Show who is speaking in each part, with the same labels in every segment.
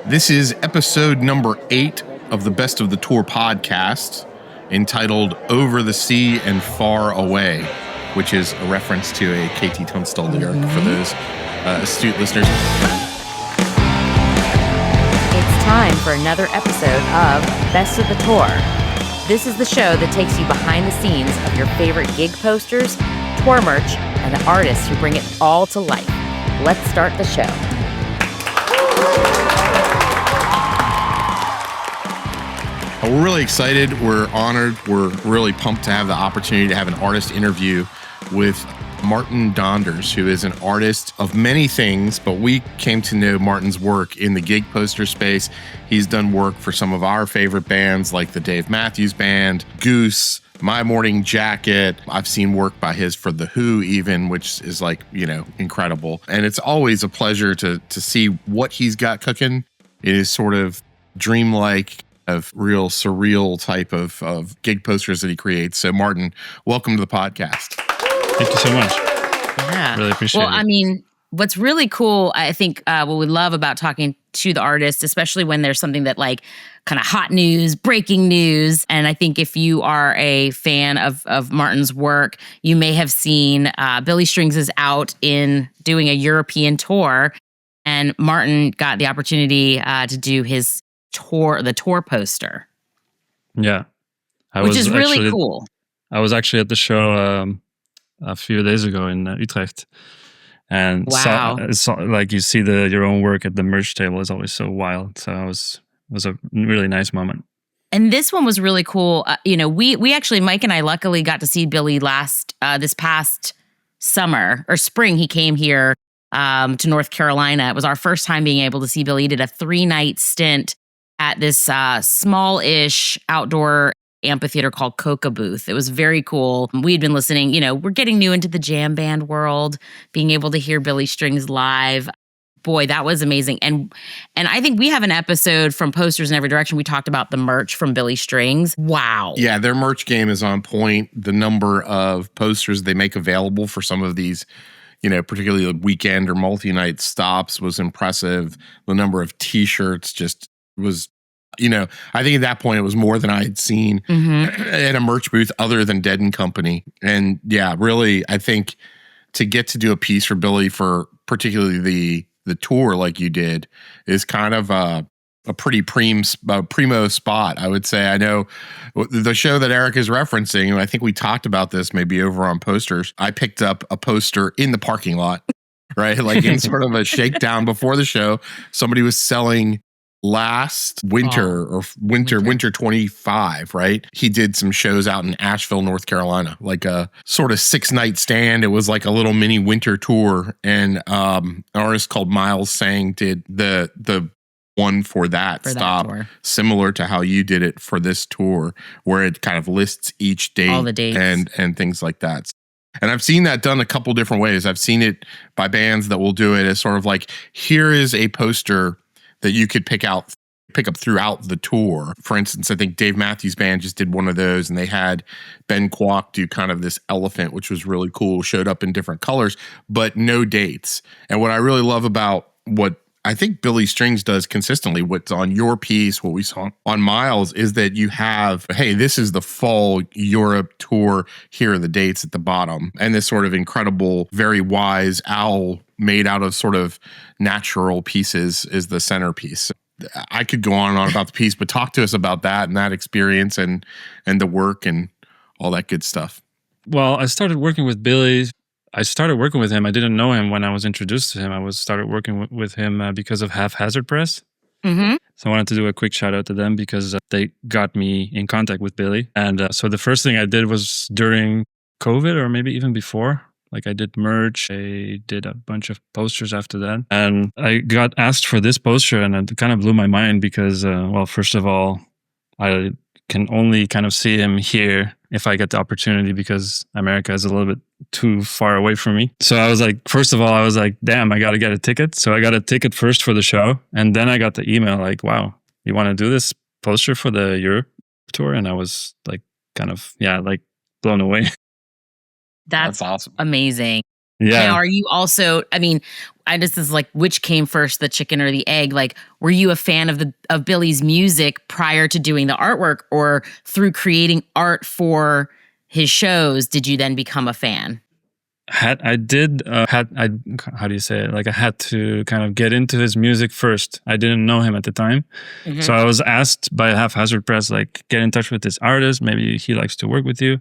Speaker 1: This is episode number 8 of the Best of the Tour podcast, entitled Over the Sea and Far Away, which is a reference to a KT Tunstall lyric for those astute listeners.
Speaker 2: It's time for another episode of Best of the Tour. This is the show that takes you behind the scenes of your favorite gig posters, tour merch, and the artists who bring it all to life. Let's start the show.
Speaker 1: We're really excited. We're honored. We're really pumped to have the opportunity to have an artist interview with Maarten Donders, who is an artist of many things, but we came to know Maarten's work in the gig poster space. He's done work for some of our favorite bands like the Dave Matthews Band, Goose, My Morning Jacket. I've seen work by his for The Who even, which is incredible. And it's always a pleasure to see what he's got cooking. It is sort of dreamlike, of real surreal type of gig posters that he creates. So Maarten, welcome to the podcast.
Speaker 3: Thank you so much.
Speaker 2: Yeah.
Speaker 3: Really appreciate it.
Speaker 2: Well, I mean, what's really cool, I think what we love about talking to the artist, especially when there's something that kind of hot news, breaking news. And I think if you are a fan of Maarten's work, you may have seen Billy Strings is out in doing a European tour. And Maarten got the opportunity to do his the tour poster.
Speaker 3: Yeah.
Speaker 2: Which is really cool.
Speaker 3: I was actually at the show a few days ago in Utrecht. And
Speaker 2: wow.
Speaker 3: You see your own work at the merch table is always so wild. So it was a really nice moment.
Speaker 2: And this one was really cool. We actually, Mike and I luckily got to see Billy this past summer or spring. He came here to North Carolina. It was our first time being able to see Billy. He did a 3-night stint at this small-ish outdoor amphitheater called Coca Booth. It was very cool. We'd been listening, we're getting new into the jam band world, being able to hear Billy Strings live. Boy, that was amazing. And I think we have an episode from Posters in Every Direction. We talked about the merch from Billy Strings. Wow.
Speaker 1: Yeah, their merch game is on point. The number of posters they make available for some of these, particularly the weekend or multi-night stops was impressive. The number of T-shirts just was, I think at that point it was more than I had seen at a merch booth other than Dead & Company. And yeah, really, I think to get to do a piece for Billy for particularly the tour like you did is kind of a pretty primo spot, I would say. I know the show that Eric is referencing, and I think we talked about this maybe over on Posters. I picked up a poster in the parking lot, right? In sort of a shakedown before the show. Somebody was selling last winter or winter 25, right? He did some shows out in Asheville, North Carolina, like a sort of 6-night stand. It was like a little mini winter tour. And an artist called Miles Sang did the one for that stop, similar to how you did it for this tour, where it kind of lists each date,
Speaker 2: all the dates,
Speaker 1: and things like that. And I've seen that done a couple different ways. I've seen it by bands that will do it as sort of like, here is a poster that you could pick up throughout the tour. For instance, I think Dave Matthews Band just did one of those, and they had Ben Kwok do kind of this elephant, which was really cool, showed up in different colors, but no dates. And what I really love about what I think Billy Strings does consistently, what's on your piece, what we saw on Miles, is that you have, hey, this is the fall Europe tour. Here are the dates at the bottom. And this sort of incredible, very wise owl made out of sort of natural pieces is the centerpiece. I could go on and on about the piece, but talk to us about that and that experience and the work and all that good stuff.
Speaker 3: Well, I started working with Billy. I started working with him. I didn't know him when I was introduced to him. I started working with him because of Haphazard Press.
Speaker 2: Mm-hmm.
Speaker 3: So I wanted to do a quick shout out to them because they got me in contact with Billy. And so the first thing I did was during COVID, or maybe even before. I did merch. I did a bunch of posters after that. And I got asked for this poster, and it kind of blew my mind because, first of all, I can only kind of see him here if I get the opportunity because America is a little bit too far away from me. So I was like, first of all, I was like, damn, I got to get a ticket. So I got a ticket first for the show. And then I got the email like, wow, you want to do this poster for the Europe tour? And I was blown away.
Speaker 2: That's
Speaker 1: awesome.
Speaker 2: Amazing.
Speaker 3: Yeah.
Speaker 2: Now, are you also, I mean, this is like, which came first, the chicken or the egg? Like, were you a fan of Billy's music prior to doing the artwork, or through creating art for his shows, did you then become a fan?
Speaker 3: How do you say it? Like, I had to kind of get into his music first. I didn't know him at the time.
Speaker 2: Mm-hmm.
Speaker 3: So I was asked by Haphazard Press, like, get in touch with this artist. Maybe he likes to work with you.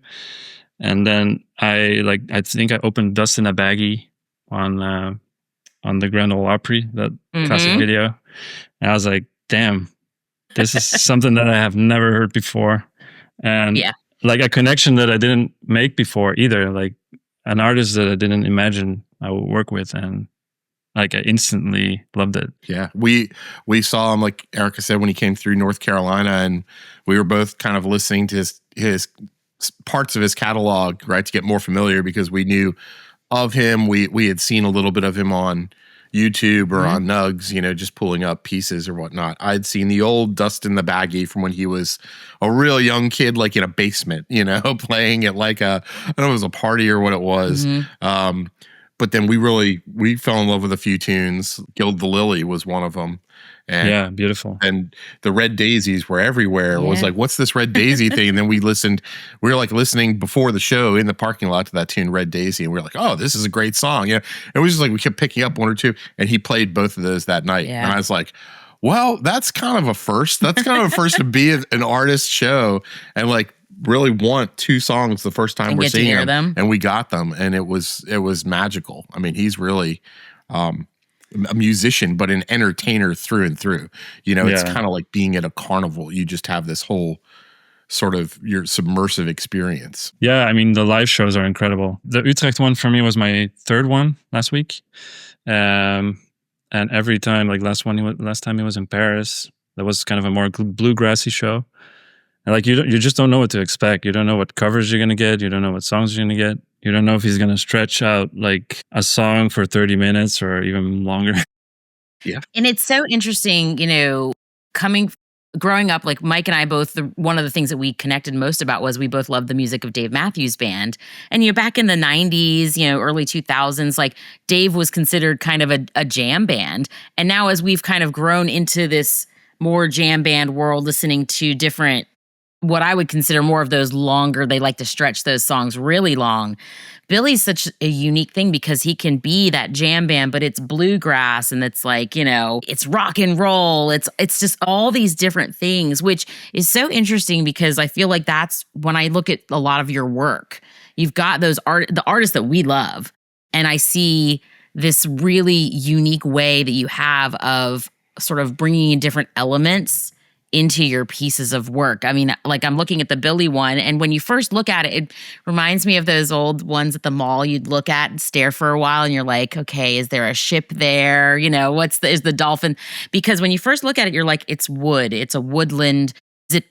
Speaker 3: And then I think I opened Dust in a Baggie on the Grand Ole Opry, that classic video. And I was like, damn, this is something that I have never heard before. And like a connection that I didn't make before either. Like an artist that I didn't imagine I would work with. And like I instantly loved it.
Speaker 1: Yeah. We saw him, like Erica said, when he came through North Carolina, and we were both kind of listening to his parts of his catalog, right, to get more familiar, because we knew of him. We had seen a little bit of him on YouTube or on Nugs, just pulling up pieces or whatnot. I'd seen the old Dust in the Baggie from when he was a real young kid, like in a basement, playing at like I don't know if it was a party or what it was. But then we fell in love with a few tunes. Gild the Lily was one of them. And,
Speaker 3: yeah, beautiful.
Speaker 1: And the Red Daisies were everywhere. It was like, what's this Red Daisy thing? And then we were like listening before the show in the parking lot to that tune, Red Daisy. And we were like, oh, this is a great song. Yeah. And we kept picking up one or two, and he played both of those that night. Yeah. And I was like, well, that's kind of a first. That's kind of a first to be an artist show and like really want two songs the first time we're seeing them. And we got them. And it was magical. I mean, he's really, a musician, but an entertainer through and through. It's kind of like being at a carnival. You just have this whole sort of your submersive experience.
Speaker 3: Yeah, I mean, the live shows are incredible. The Utrecht one for me was my third one last week. And every time, like last time he was in Paris, that was kind of a more bluegrassy show. And like you just don't know what to expect. You don't know what covers you're going to get. You don't know what songs you're going to get. You don't know if he's going to stretch out like a song for 30 minutes or even longer.
Speaker 1: Yeah.
Speaker 2: And it's so interesting, growing up, like Mike and I both, one of the things that we connected most about was we both loved the music of Dave Matthews Band. And, back in the 90s, early 2000s, like Dave was considered kind of a jam band. And now as we've kind of grown into this more jam band world, listening to different, what I would consider more of those longer, they like to stretch those songs really long. Billy's such a unique thing because he can be that jam band, but it's bluegrass and it's like, it's rock and roll. It's just all these different things, which is so interesting because I feel like that's when I look at a lot of your work, you've got the artists that we love. And I see this really unique way that you have of sort of bringing in different elements into your pieces of work. I mean, like I'm looking at the Billy one, and when you first look at it, it reminds me of those old ones at the mall you'd look at and stare for a while, and you're like, okay, is there a ship there? Is the dolphin? Because when you first look at it, you're like, it's wood. It's a woodland.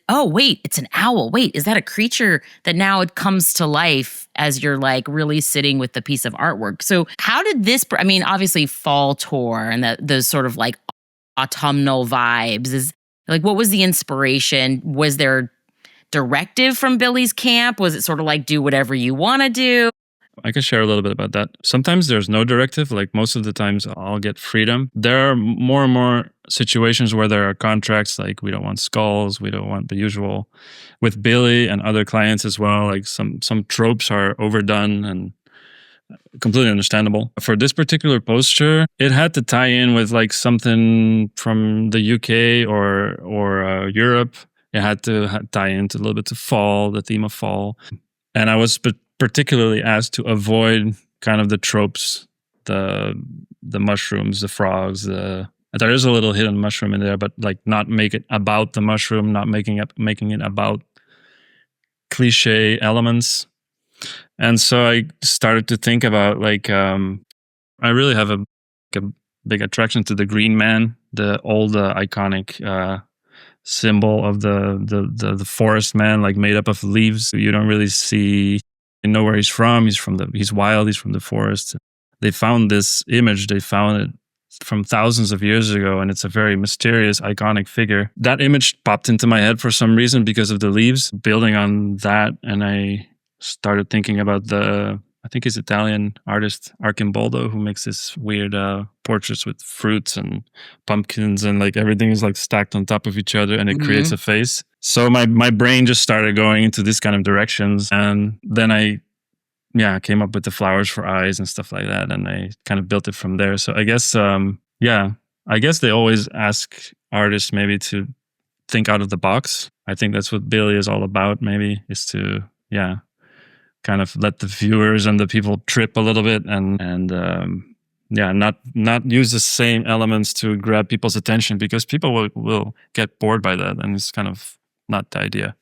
Speaker 2: Oh, wait, it's an owl. Wait, is that a creature that now it comes to life as you're like really sitting with the piece of artwork? So how did this, obviously fall tour and those sort of like autumnal vibes like, what was the inspiration? Was there directive from Billy's camp? Was it sort of like, do whatever you want to do?
Speaker 3: I can share a little bit about that. Sometimes there's no directive. Like most of the times I'll get freedom. There are more and more situations where there are contracts, like we don't want skulls, we don't want the usual. With Billy and other clients as well, like some tropes are overdone and completely understandable. For this particular poster, it had to tie in with like something from the UK or Europe. It had to tie into a little bit to fall, the theme of fall. And I was particularly asked to avoid kind of the tropes, the mushrooms, the frogs. There is a little hidden mushroom in there, but like not make it about the mushroom, not making it about cliche elements. And so I started to think about like, I really have a big attraction to the green man, the old iconic symbol of the forest man, like made up of leaves. You don't really see, you know where he's from. He's wild. He's from the forest. They found this image. They found it from thousands of years ago, and it's a very mysterious, iconic figure. That image popped into my head for some reason because of the leaves. Building on that, and I started thinking about the I think he's Italian artist Archimboldo, who makes this weird portraits with fruits and pumpkins, and like everything is like stacked on top of each other, and it creates a face. So my brain just started going into this kind of directions, and then I came up with the flowers for eyes and stuff like that, and I kind of built it from there. So I guess I guess they always ask artists maybe to think out of the box. I think that's what Billy is all about, maybe, is to kind of let the viewers and the people trip a little bit, and not use the same elements to grab people's attention, because people will get bored by that, and it's kind of not the idea.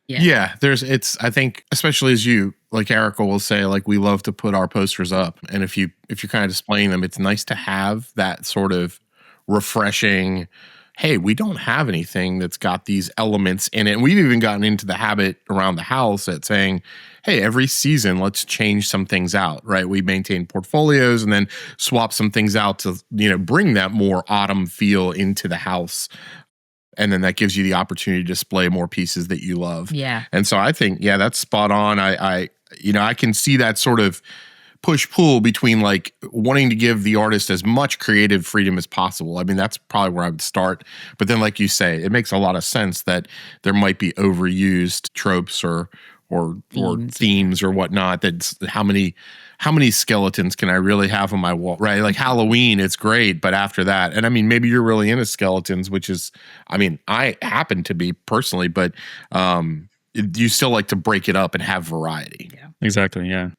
Speaker 1: Yeah, I think, especially as you, like Erica will say, like, we love to put our posters up. And if you're kind of displaying them, it's nice to have that sort of refreshing, hey, we don't have anything that's got these elements in it. And we've even gotten into the habit around the house at saying, hey, every season, let's change some things out, right? We maintain portfolios and then swap some things out to, bring that more autumn feel into the house. And then that gives you the opportunity to display more pieces that you love.
Speaker 2: Yeah.
Speaker 1: And so I think, that's spot on. I can see that sort of push-pull between like wanting to give the artist as much creative freedom as possible. I mean, that's probably where I would start. But then, like you say, it makes a lot of sense that there might be overused tropes or themes or whatnot. That's how many skeletons can I really have on my wall, right? Like Halloween, it's great, but after that, and I mean, maybe you're really into skeletons, which is, I mean, I happen to be personally, but you still like to break it up and have variety.
Speaker 3: Yeah, exactly. Yeah.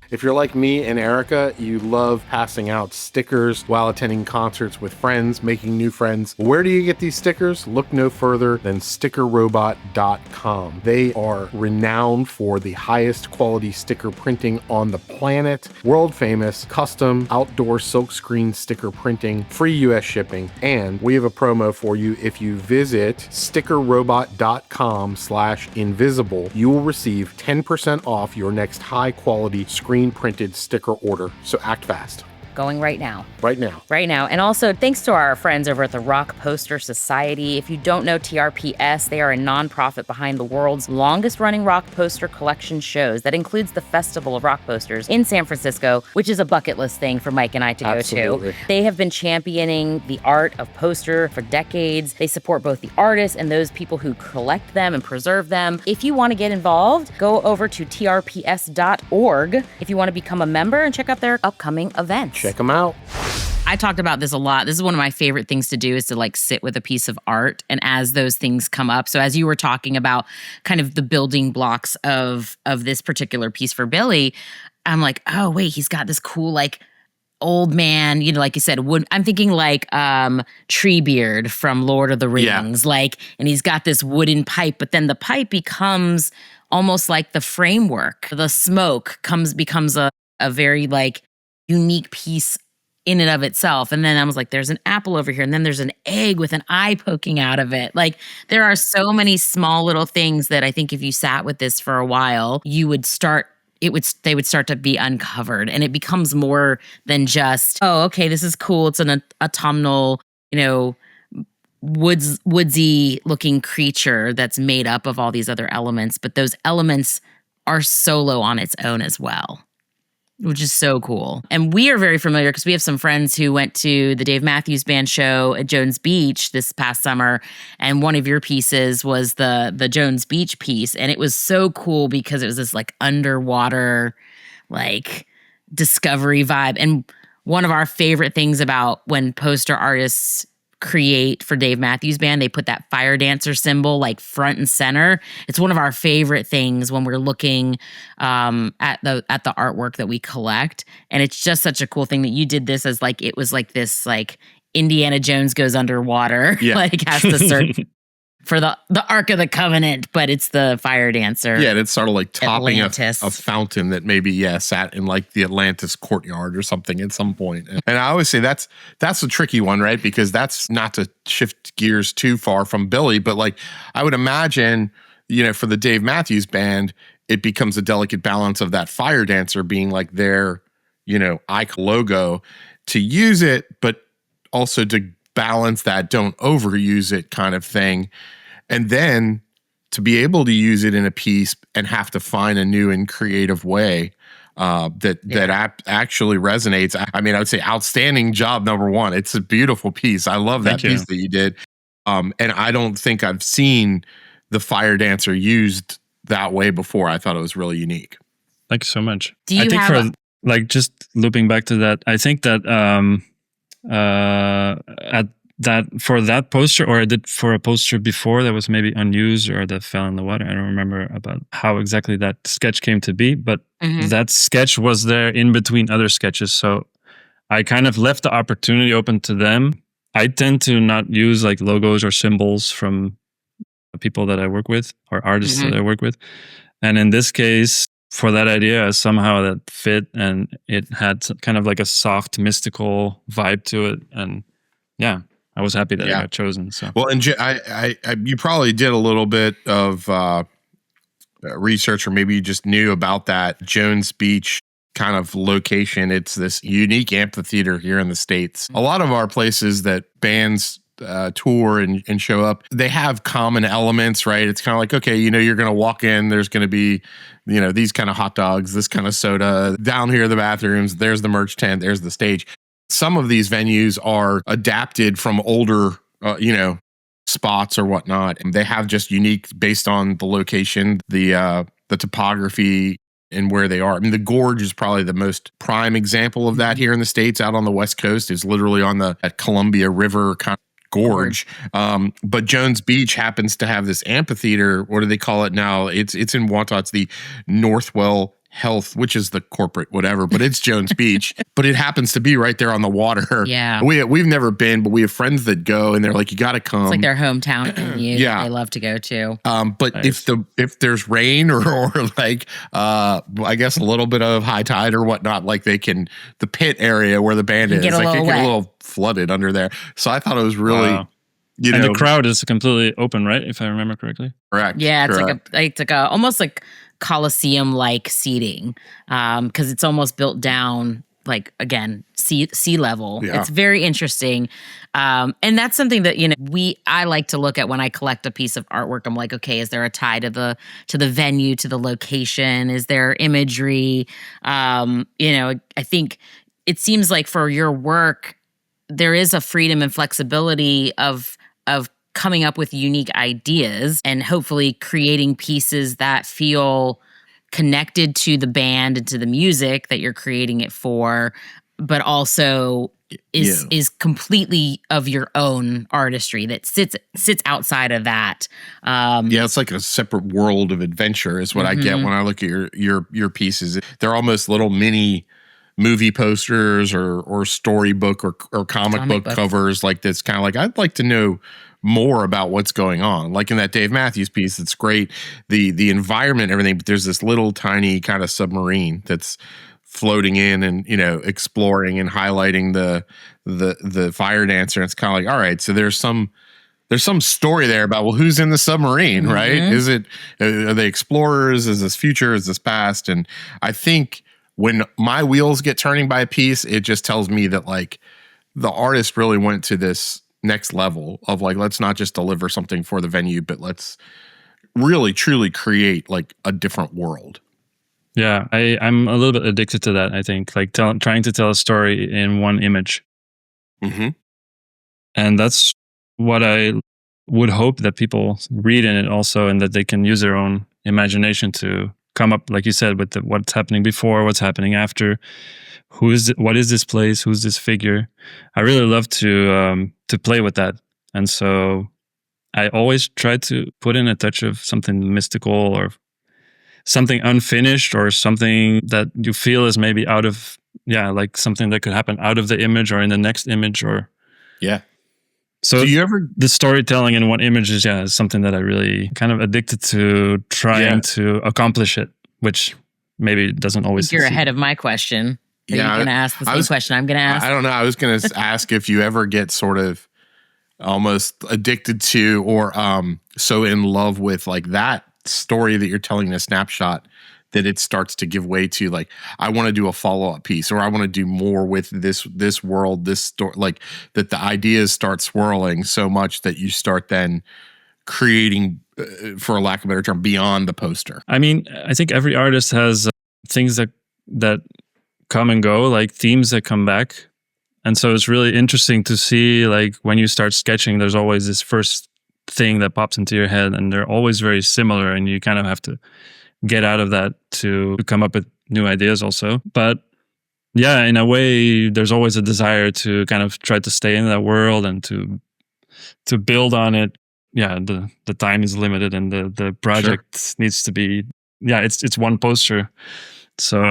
Speaker 1: If you're like me and Erica, you love passing out stickers while attending concerts with friends, making new friends. Where do you get these stickers? Look no further than stickerrobot.com. They are renowned for the highest quality sticker printing on the planet, world famous, custom outdoor silkscreen sticker printing, free US shipping, and we have a promo for you. If you visit stickerrobot.com/invisible, you will receive 10% off your next high quality screen printed sticker order. So act fast.
Speaker 2: Going right now.
Speaker 1: Right now.
Speaker 2: Right now. And also, thanks to our friends over at the Rock Poster Society. If you don't know TRPS, they are a nonprofit behind the world's longest-running rock poster collection shows. That includes the Festival of Rock Posters in San Francisco, which is a bucket list thing for Mike and I to go to. They have been championing the art of poster for decades. They support both the artists and those people who collect them and preserve them. If you want to get involved, go over to trps.org if you want to become a member and check out their upcoming events.
Speaker 1: Check them out.
Speaker 2: I talked about this a lot. This is one of my favorite things to do, is to like sit with a piece of art, and as those things come up. So as you were talking about kind of the building blocks of this particular piece for Billy, I'm like, oh wait, he's got this cool like old man, like you said, wood. I'm thinking like Treebeard from Lord of the Rings, like, and he's got this wooden pipe, but then the pipe becomes almost like the framework. The smoke becomes a very like unique piece in and of itself. And then I was like, there's an apple over here, and then there's an egg with an eye poking out of it. Like, there are so many small little things that I think if you sat with this for a while, they would start to be uncovered, and it becomes more than just, oh, okay, this is cool. It's an autumnal, woodsy looking creature that's made up of all these other elements, but those elements are solo on its own as well, which is so cool. And we are very familiar because we have some friends who went to the Dave Matthews Band show at Jones Beach this past summer. And one of your pieces was the Jones Beach piece. And it was so cool because it was this like underwater, like discovery vibe. And one of our favorite things about when poster artists create for Dave Matthews Band, they put that fire dancer symbol like front and center. It's one of our favorite things when we're looking at the artwork that we collect. And it's just such a cool thing that you did this as like, it was like this like Indiana Jones goes underwater, like has to search for the Ark of the Covenant, but it's the fire dancer.
Speaker 1: Yeah, and it's sort of like topping a
Speaker 2: Atlantis.
Speaker 1: fountain that maybe sat in like the Atlantis courtyard or something at some point. And I always say that's a tricky one, right? Because that's not to shift gears too far from Billy, but like I would imagine, for the Dave Matthews Band, it becomes a delicate balance of that fire dancer being like their, icon logo, to use it, but also to balance that don't overuse it kind of thing. And then to be able to use it in a piece and have to find a new and creative way that actually resonates. I mean, I would say outstanding job, number one. It's a beautiful piece. I love that piece that you did. And I don't think I've seen the fire dancer used that way before. I thought it was really unique.
Speaker 3: Thank you so much.
Speaker 2: Do you
Speaker 3: like just looping back to that, I think that for that poster, or I did for a poster before that was maybe unused or that fell in the water. I don't remember about how exactly that sketch came to be, but that sketch was there in between other sketches. So I kind of left the opportunity open to them. I tend to not use like logos or symbols from people that I work with or artists that I work with. And in this case, for that idea, somehow that fit, and it had kind of like a soft, mystical vibe to it. And yeah, I was happy that it got chosen. So
Speaker 1: well, and you probably did a little bit of research, or maybe you just knew about that Jones Beach kind of location. It's this unique amphitheater here in the States. A lot of our places that bands tour and show up, they have common elements, right? It's kind of like, okay, you're going to walk in, there's going to be, these kind of hot dogs, this kind of soda. Down here, the bathrooms, there's the merch tent, there's the stage. Some of these venues are adapted from older, spots or whatnot. And they have just unique based on the location, the topography, and where they are. I mean, the Gorge is probably the most prime example of that here in the States. Out on the West Coast is literally on at Columbia River kind of gorge. But Jones Beach happens to have this amphitheater. What do they call it now? It's in Wantagh. It's the Northwell Health, which is the corporate whatever, but it's Jones Beach. But it happens to be right there on the water.
Speaker 2: Yeah.
Speaker 1: We've never been, but we have friends that go, and they're like, you got to come.
Speaker 2: It's like their hometown venue.
Speaker 1: Yeah.
Speaker 2: They love to go to.
Speaker 1: But
Speaker 3: nice.
Speaker 1: if there's rain or like I guess a little bit of high tide or whatnot, like the pit area where the band is, like it get a little flooded under there. So I thought it was really
Speaker 3: and the crowd is completely open, right? If I remember correctly.
Speaker 1: Correct.
Speaker 2: Yeah, it's like a almost like Coliseum-like seating, because it's almost built down, like, again, sea level.
Speaker 1: Yeah.
Speaker 2: It's very interesting, and that's something that I like to look at when I collect a piece of artwork. I'm like, okay, is there a tie to the venue, to the location? Is there imagery? I think it seems like for your work, there is a freedom and flexibility of coming up with unique ideas and hopefully creating pieces that feel connected to the band and to the music that you're creating it for, but also is completely of your own artistry that sits outside of that.
Speaker 1: It's like a separate world of adventure is what I get when I look at your pieces. They're almost little mini movie posters or storybook or comic book covers. Like that's kind of like, I'd like to know more about what's going on. Like in that Dave Matthews piece, it's great. The environment, everything, but there's this little tiny kind of submarine that's floating in and, exploring and highlighting the fire dancer. And it's kind of like, all right, so there's some story there about, well, who's in the submarine, right? Are they explorers? Is this future? Is this past? And I think when my wheels get turning by a piece, it just tells me that like the artist really went to this next level of like, let's not just deliver something for the venue, but let's really truly create like a different world.
Speaker 3: Yeah, I'm a little bit addicted to that, I think, like trying to tell a story in one image. And that's what I would hope that people read in it also, and that they can use their own imagination to come up, like you said, with what's happening before, what's happening after. What is this place? Who's this figure? I really love to play with that. And so I always try to put in a touch of something mystical or something unfinished or something that you feel is maybe out of, like something that could happen out of the image or in the next image or.
Speaker 1: Yeah.
Speaker 3: So the storytelling in one image is something that I really kind of addicted to trying to accomplish it, which maybe doesn't always
Speaker 2: succeed. You're ahead of my question. Are you going to ask the same question I'm going to ask?
Speaker 1: I don't know. I was going to ask if you ever get sort of almost addicted to or so in love with like that story that you're telling in a snapshot that it starts to give way to like, I want to do a follow-up piece, or I want to do more with this world, this story, like that the ideas start swirling so much that you start then creating for a lack of a better term, beyond the poster.
Speaker 3: I mean, I think every artist has things that come and go, like themes that come back. And so it's really interesting to see, like, when you start sketching, there's always this first thing that pops into your head, and they're always very similar, and you kind of have to get out of that to come up with new ideas also. But yeah, in a way, there's always a desire to kind of try to stay in that world and to build on it. Yeah, the time is limited, and the project needs to be, it's one poster. So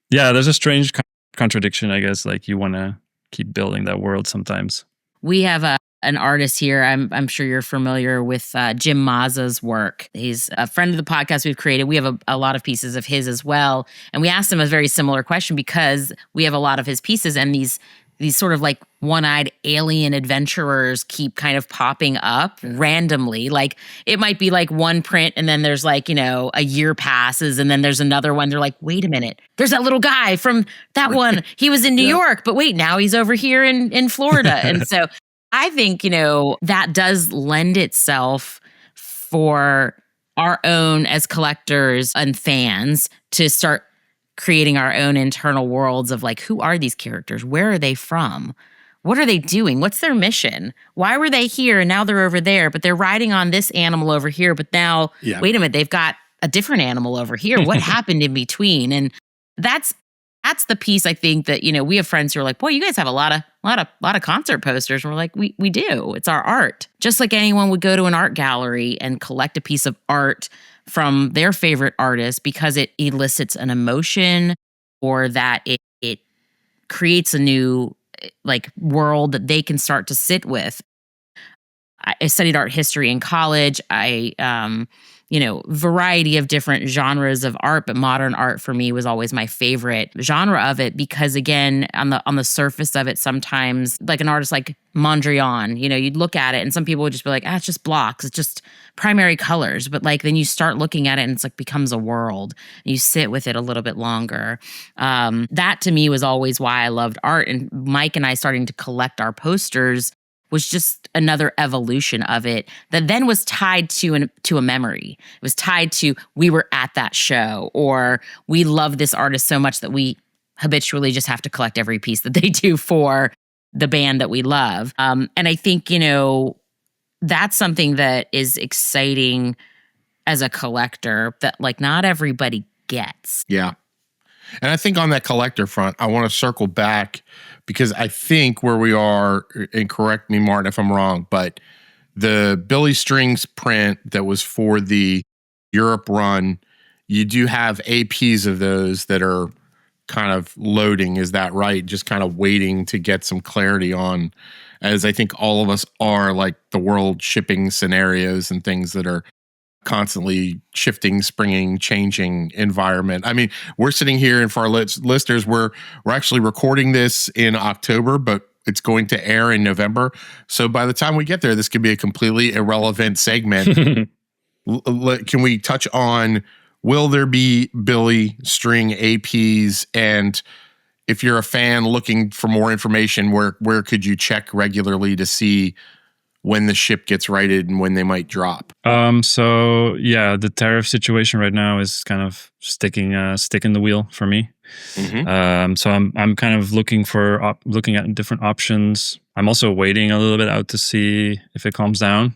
Speaker 3: yeah, there's a strange contradiction, I guess. Like, you want to keep building that world sometimes.
Speaker 2: We have an artist here. I'm sure you're familiar with Jim Mazza's work. He's a friend of the podcast we've created. We have a lot of pieces of his as well. And we asked him a very similar question because we have a lot of his pieces, and these sort of like one-eyed alien adventurers keep kind of popping up randomly. Like, it might be like one print, and then there's like, a year passes, and then there's another one. They're like, wait a minute, there's that little guy from that one. He was in New York, but wait, now he's over here in Florida. And so I think, that does lend itself for our own, as collectors and fans, to start creating our own internal worlds of like, who are these characters? Where are they from? What are they doing? What's their mission? Why were they here and now they're over there, but they're riding on this animal over here, but now, wait a minute, they've got a different animal over here. What happened in between? And that's the piece, I think, that, we have friends who are like, boy, you guys have a lot of concert posters. And we're like, we do. It's our art. Just like anyone would go to an art gallery and collect a piece of art from their favorite artist because it elicits an emotion, or that it creates a new like world that they can start to sit with. I studied art history in college. I variety of different genres of art, but modern art for me was always my favorite genre of it because, again, on the surface of it, sometimes like an artist like Mondrian, you'd look at it and some people would just be like, it's just blocks, it's just primary colors. But like, then you start looking at it and it's like becomes a world and you sit with it a little bit longer. That to me was always why I loved art. And Mike and I starting to collect our posters was just another evolution of it that then was tied to a memory. It was tied to, we were at that show, or we love this artist so much that we habitually just have to collect every piece that they do for the band that we love. And I think, that's something that is exciting as a collector that like not everybody gets.
Speaker 1: Yeah. And I think on that collector front, I want to circle back because I think where we are, and correct me, Maarten, if I'm wrong, but the Billy Strings print that was for the Europe run, you do have APs of those that are kind of loading. Is that right? Just kind of waiting to get some clarity on, as I think all of us are, like the world shipping scenarios and things that are constantly shifting, springing, changing environment. I mean, we're sitting here, and for our listeners, we're actually recording this in October, but it's going to air in November. So by the time we get there, this could be a completely irrelevant segment. Can we touch on, will there be Billy String APs? And if you're a fan looking for more information, where could you check regularly to see when the ship gets righted and when they might drop?
Speaker 3: So yeah, the tariff situation right now is kind of sticking the wheel for me. Mm-hmm. So I'm kind of looking at different options. I'm also waiting a little bit out to see if it calms down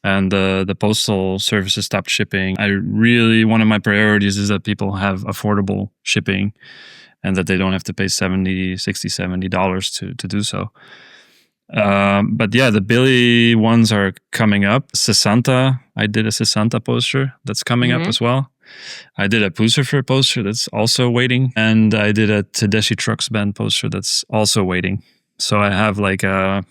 Speaker 3: and the postal services stopped shipping. One of my priorities is that people have affordable shipping and that they don't have to pay $70 to do so. But yeah, the Billy ones are coming up. Sesanta, I did a Sesanta poster that's coming up as well. I did a Pucifer poster that's also waiting, and I did a Tedeschi Trucks Band poster that's also waiting. So I have like a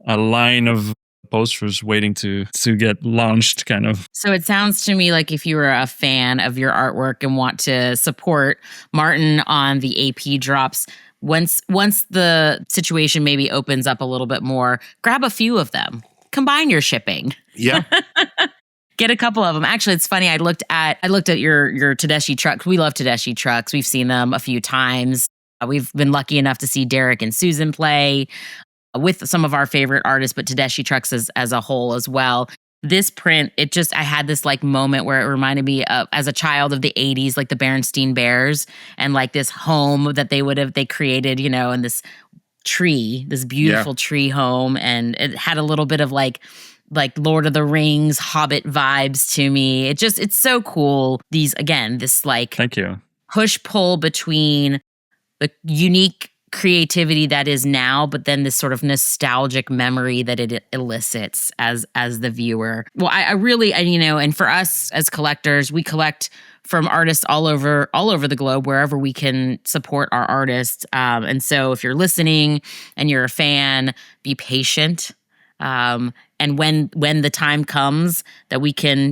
Speaker 3: line of posters waiting to get launched, kind of.
Speaker 2: So it sounds to me like if you were a fan of your artwork and want to support Maarten on the AP drops, once the situation maybe opens up a little bit more, grab a few of them. Combine your shipping.
Speaker 1: Yeah.
Speaker 2: Get a couple of them. Actually, it's funny. I looked at your Tedeschi trucks. We love Tedeschi trucks. We've seen them a few times. We've been lucky enough to see Derek and Susan play with some of our favorite artists, but Tedeschi trucks as a whole as well. this print, I had this like moment where it reminded me of, as a child, of the 80s, like the Berenstain Bears and like this home that they created, and this tree, this beautiful tree home. And it had a little bit of like Lord of the Rings, Hobbit vibes to me. It's so cool. This like
Speaker 3: Thank you.
Speaker 2: push-pull between the unique creativity that is now, but then this sort of nostalgic memory that it elicits as the viewer. Well, I really, and for us as collectors, we collect from artists all over the globe, wherever we can support our artists. And so if you're listening and you're a fan, be patient. And when the time comes that we can,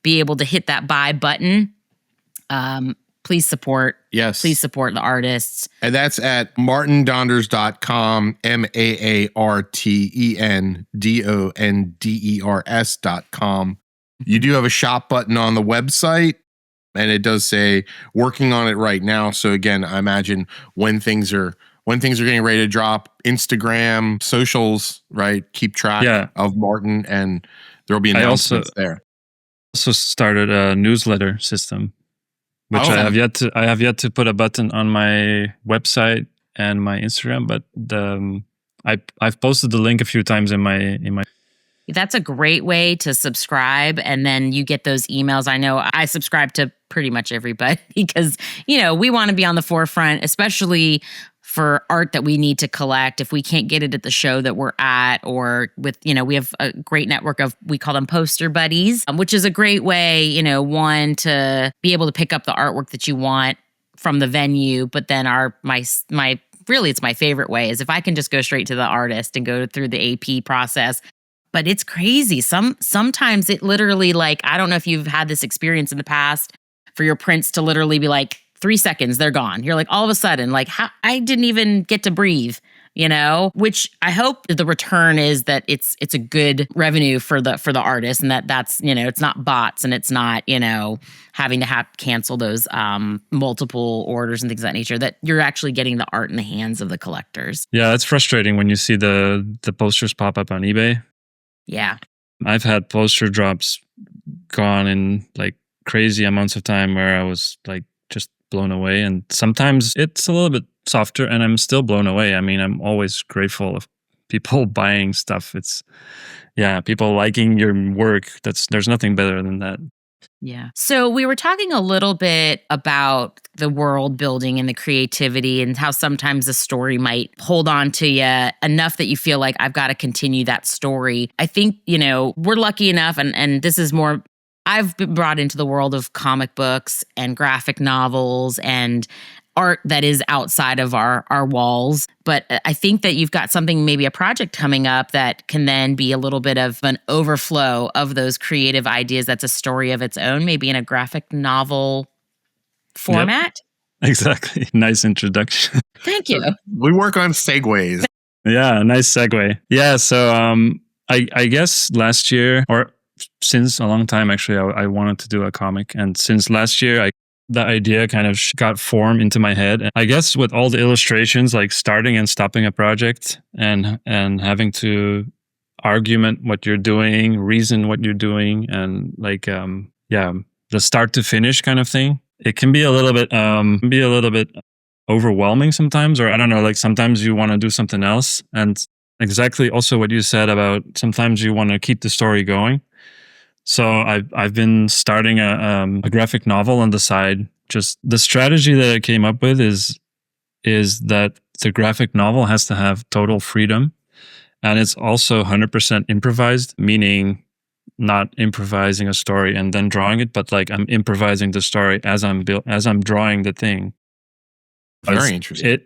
Speaker 2: be able to hit that buy button, please support.
Speaker 1: Yes.
Speaker 2: Please support the artists.
Speaker 1: And that's at maartendonders.com, MAARTENDONDERS.com. You do have a shop button on the website, and it does say working on it right now. So again, I imagine when things are getting ready to drop, Instagram, socials, right? Keep track of Maarten, and there'll be announcements there.
Speaker 3: Also started a newsletter system, which I have yet to put a button on my website and my Instagram, but I've posted the link a few times in my.
Speaker 2: That's a great way to subscribe, and then you get those emails. I know I subscribe to pretty much everybody because we want to be on the forefront, especially for art that we need to collect. If we can't get it at the show that we're at, or with, we have a great network of, we call them poster buddies, which is a great way, one, to be able to pick up the artwork that you want from the venue. But then really, it's my favorite way is if I can just go straight to the artist and go through the AP process. But it's crazy. Sometimes it literally, like, I don't know if you've had this experience in the past, for your prints to literally be like 3 seconds, they're gone. You're like, all of a sudden, like, I didn't even get to breathe, which I hope the return is that it's a good revenue for the artist, and that's, it's not bots, and it's not, having to cancel those multiple orders and things of that nature, that you're actually getting the art in the hands of the collectors.
Speaker 3: Yeah, it's frustrating when you see the posters pop up on eBay.
Speaker 2: Yeah.
Speaker 3: I've had poster drops gone in like crazy amounts of time where I was like just blown away. And sometimes it's a little bit softer and I'm still blown away. I mean, I'm always grateful of people buying stuff. It's, people liking your work. There's nothing better than that.
Speaker 2: Yeah. So we were talking a little bit about the world building and the creativity, and how sometimes a story might hold on to you enough that you feel like, I've got to continue that story. I think, we're lucky enough, and this is more, I've been brought into the world of comic books and graphic novels and art that is outside of our walls. But I think that you've got something, maybe a project coming up that can then be a little bit of an overflow of those creative ideas. That's a story of its own, maybe in a graphic novel format.
Speaker 3: Yep. Exactly. Nice introduction.
Speaker 2: Thank you.
Speaker 1: We work on segues.
Speaker 3: Yeah, nice segue. Yeah, so I guess last year, or since a long time actually, I wanted to do a comic. And since last year, the idea kind of got formed into my head. And I guess with all the illustrations, like starting and stopping a project and having to argument what you're doing, reason what you're doing, and like, the start to finish kind of thing. It can be a little bit overwhelming sometimes, or I don't know, like sometimes you want to do something else. And exactly also what you said about sometimes you want to keep the story going. So I've been starting a graphic novel on the side. Just the strategy that I came up with is that the graphic novel has to have total freedom, and it's also 100% improvised, meaning not improvising a story and then drawing it, but like I'm improvising the story as I'm drawing the thing.
Speaker 1: Very interesting.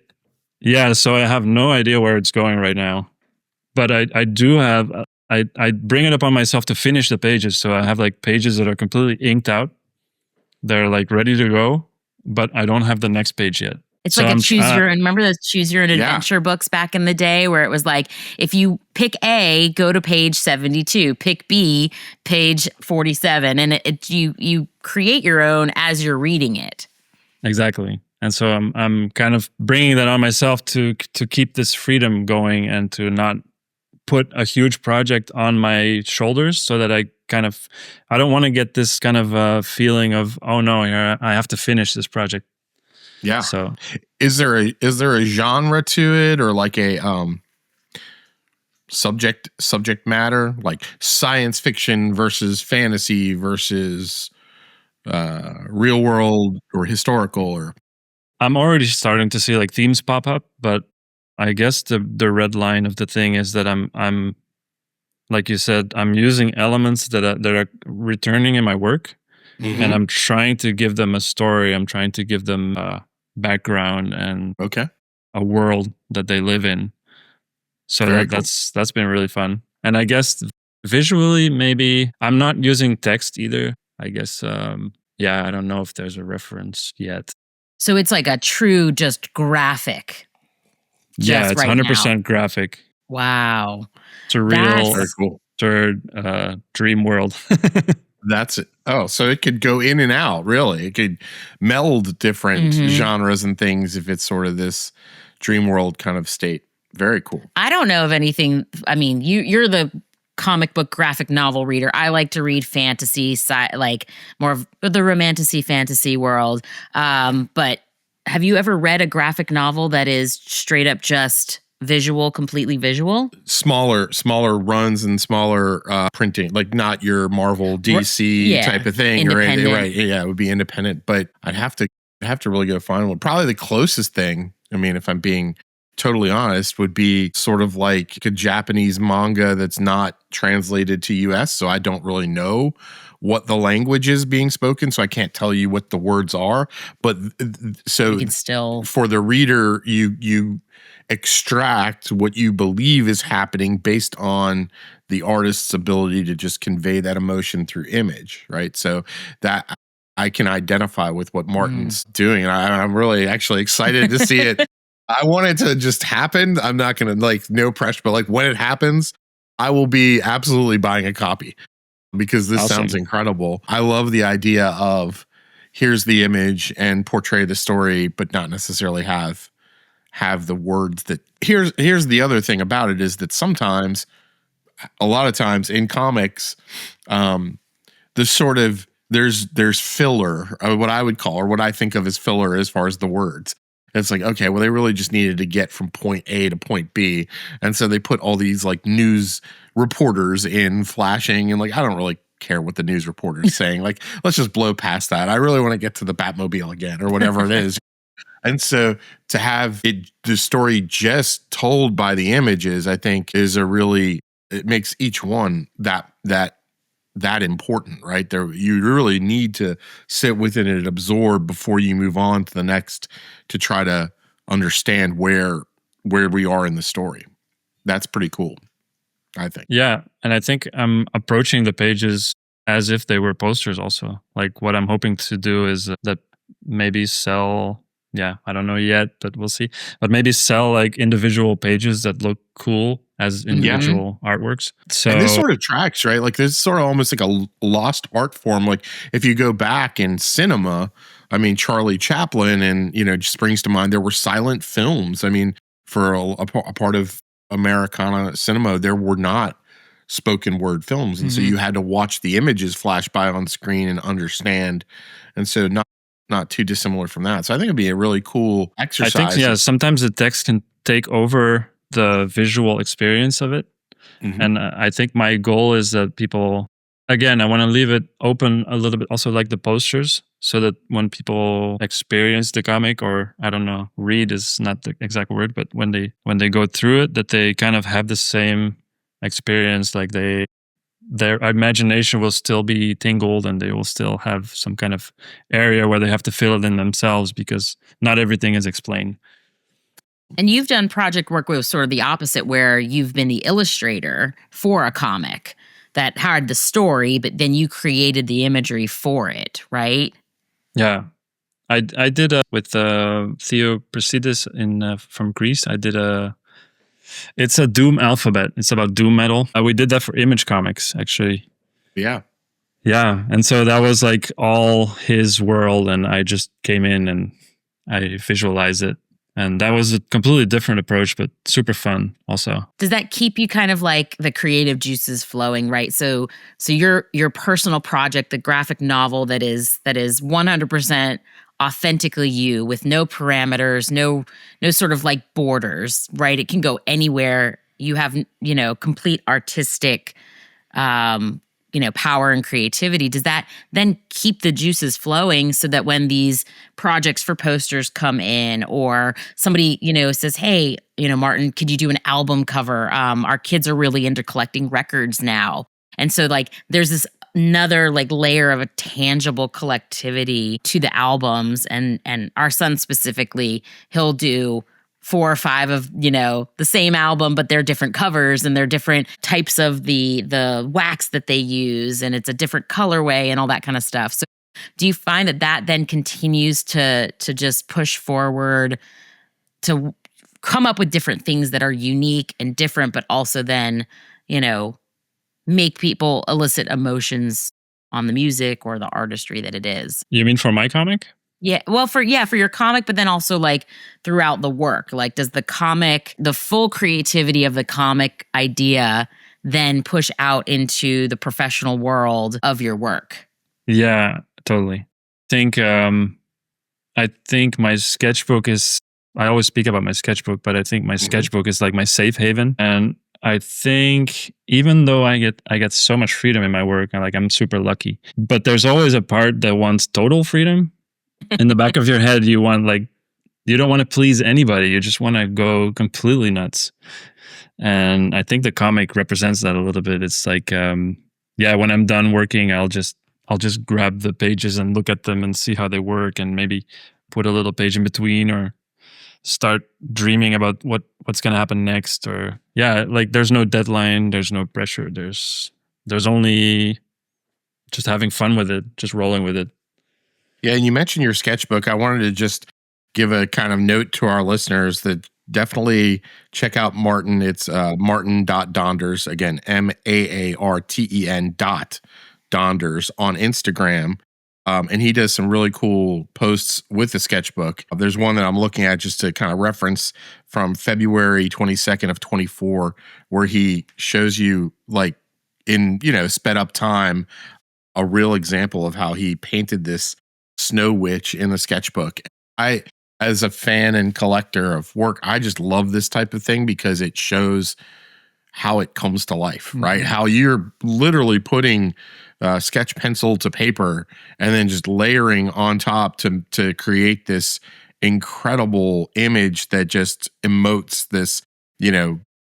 Speaker 3: So I have no idea where it's going right now, but I do have. I bring it upon myself to finish the pages. So I have like pages that are completely inked out. They're like ready to go, but I don't have the next page yet.
Speaker 2: It's so like remember those choose your own adventure books back in the day where it was like, if you pick A, go to page 72, pick B, page 47. And you create your own as you're reading it.
Speaker 3: Exactly. And so I'm kind of bringing that on myself to keep this freedom going and to not put a huge project on my shoulders so that I don't want to get this kind of feeling of, oh no, I have to finish this project.
Speaker 1: Yeah.
Speaker 3: So
Speaker 1: is there a genre to it, or like a subject matter, like science fiction versus fantasy versus real world or historical? Or
Speaker 3: I'm already starting to see like themes pop up, but I guess the red line of the thing is that I'm like you said, I'm using elements that are returning in my work, and I'm trying to give them a story. I'm trying to give them a background and a world that they live in. So that's been really fun. And I guess visually, maybe I'm not using text either. I guess, I don't know if there's a reference yet.
Speaker 2: So it's like a true just graphic.
Speaker 3: Yeah, it's 100% graphic.
Speaker 2: Wow.
Speaker 3: Surreal,
Speaker 1: very cool.
Speaker 3: Third dream world.
Speaker 1: That's it. Oh, so it could go in and out, really. It could meld different genres and things if it's sort of this dream world kind of state. Very cool.
Speaker 2: I don't know of anything. I mean, you're the comic book graphic novel reader. I like to read fantasy, like more of the romantasy fantasy world. But have you ever read a graphic novel that is straight up just visual, completely visual?
Speaker 1: Smaller runs and smaller printing, like not your Marvel DC type of thing or anything. Right. Yeah, it would be independent, but I'd have to really go find one. Probably the closest thing, I mean, if I'm being totally honest, would be sort of like a Japanese manga that's not translated to US. So I don't really know what the language is being spoken. So I can't tell you what the words are. But so
Speaker 2: you can still,
Speaker 1: for the reader, you extract what you believe is happening based on the artist's ability to just convey that emotion through image, right? So that I can identify with what Maarten's doing. And I'm really actually excited to see it. I want it to just happen. I'm not going to no pressure, but when it happens, I will be absolutely buying a copy because this sounds incredible. I love the idea of here's the image and portray the story, but not necessarily have the words that here's the other thing about it is that sometimes, a lot of times in comics, the sort of there's filler, what I would call, or what I think of as filler as far as the words. It's like, okay, well, they really just needed to get from point A to point B. And so they put all these news reporters in flashing, and I don't really care what the news reporter's saying. Let's just blow past that. I really want to get to the Batmobile again or whatever it is. And so to have the story just told by the images, I think is it makes each one that important, right? There, you really need to sit within it, absorb before you move on to the next to try to understand where we are in the story. That's pretty cool, I think.
Speaker 3: Yeah, and I think I'm approaching the pages as if they were posters also. What I'm hoping to do is that maybe sell, I don't know yet, but we'll see. But maybe sell individual pages that look cool as individual artworks. So,
Speaker 1: and this sort of tracks, right? This is sort of almost like a lost art form. If you go back in cinema, I mean, Charlie Chaplin, and just springs to mind, there were silent films. I mean, for a part of Americana cinema, there were not spoken word films, and so you had to watch the images flash by on screen and understand. And so not too dissimilar from that. So I think it'd be a really cool exercise.
Speaker 3: I think, sometimes the text can take over the visual experience of it. And I think my goal is that people, again, I want to leave it open a little bit, also like the posters, so that when people experience the comic, or I don't know, read is not the exact word, but when they go through it, that they kind of have the same experience, their imagination will still be tingled, and they will still have some kind of area where they have to fill it in themselves, because not everything is explained.
Speaker 2: And you've done project work with sort of the opposite, where you've been the illustrator for a comic that had the story, but then you created the imagery for it, right?
Speaker 3: Yeah. I did with Theo Prasidis from Greece. I did it's a Doom alphabet. It's about Doom metal. We did that for Image Comics, actually.
Speaker 1: Yeah.
Speaker 3: Yeah. And so that was all his world, and I just came in and I visualized it. And that was a completely different approach, but super fun also.
Speaker 2: Does that keep you kind of like the creative juices flowing, right? So your personal project, the graphic novel that is 100% authentically you, with no parameters, no sort of like borders, right? It can go anywhere. You have, complete artistic power and creativity. Does that then keep the juices flowing so that when these projects for posters come in, or somebody, says, hey, Maarten, could you do an album cover? Our kids are really into collecting records now. And so like there's this another like layer of a tangible collectivity to the albums. And our son specifically, he'll do 4 or 5 of, the same album, but they're different covers and they're different types of the wax that they use, and it's a different colorway and all that kind of stuff. So do you find that then continues to just push forward to come up with different things that are unique and different, but also then, make people elicit emotions on the music or the artistry that it is?
Speaker 3: You mean for my comic?
Speaker 2: Yeah. Well, for your comic, but then also like throughout the work, like does the full creativity of the comic idea then push out into the professional world of your work?
Speaker 3: Yeah, totally. I think my sketchbook I always speak about my sketchbook, but I think my sketchbook is like my safe haven. And I think even though I get so much freedom in my work, I'm super lucky, but there's always a part that wants total freedom. In the back of your head, you don't want to please anybody. You just want to go completely nuts. And I think the comic represents that a little bit. It's like, when I'm done working, I'll just grab the pages and look at them and see how they work, and maybe put a little page in between, or start dreaming about what's going to happen next. Or like there's no deadline, there's no pressure. There's only just having fun with it, just rolling with it.
Speaker 1: Yeah, and you mentioned your sketchbook. I wanted to just give a kind of note to our listeners that definitely check out Maarten. It's Maarten.Donders, again, Maarten.Donders on Instagram. And he does some really cool posts with the sketchbook. There's one that I'm looking at just to kind of reference from February 22nd of 24, where he shows you like in, sped up time, a real example of how he painted this snow witch in the sketchbook. I, as a fan and collector of work, I just love this type of thing because it shows how it comes to life, right? How you're literally putting sketch pencil to paper and then just layering on top to create this incredible image that just emotes this,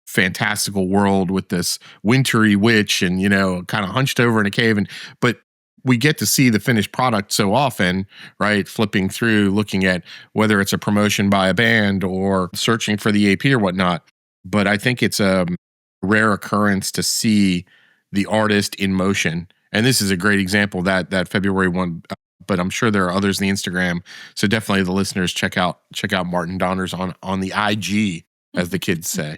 Speaker 1: fantastical world with this wintry witch and, kind of hunched over in a cave. But we get to see the finished product so often, right? Flipping through, looking at whether it's a promotion by a band or searching for the AP or whatnot. But I think it's a rare occurrence to see the artist in motion. And this is a great example, that February one, but I'm sure there are others in the Instagram. So definitely the listeners check out Maarten Donders on the IG, as the kids say.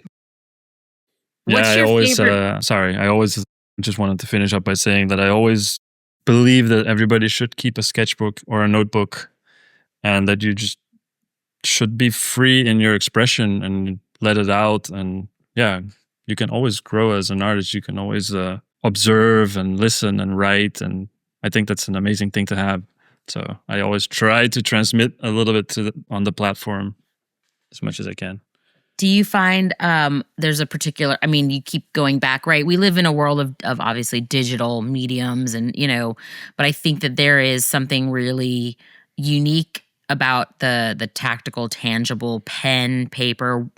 Speaker 2: What's your favorite?
Speaker 3: I always just wanted to finish up by saying that I always believe that everybody should keep a sketchbook or a notebook, and that you just should be free in your expression and let it out. And you can always grow as an artist. You can always observe and listen and write. And I think that's an amazing thing to have. So I always try to transmit a little bit on the platform as much as I can.
Speaker 2: Do you find there's a particular, you keep going back, right? We live in a world of obviously digital mediums and, but I think that there is something really unique about the tactical, tangible pen, paper,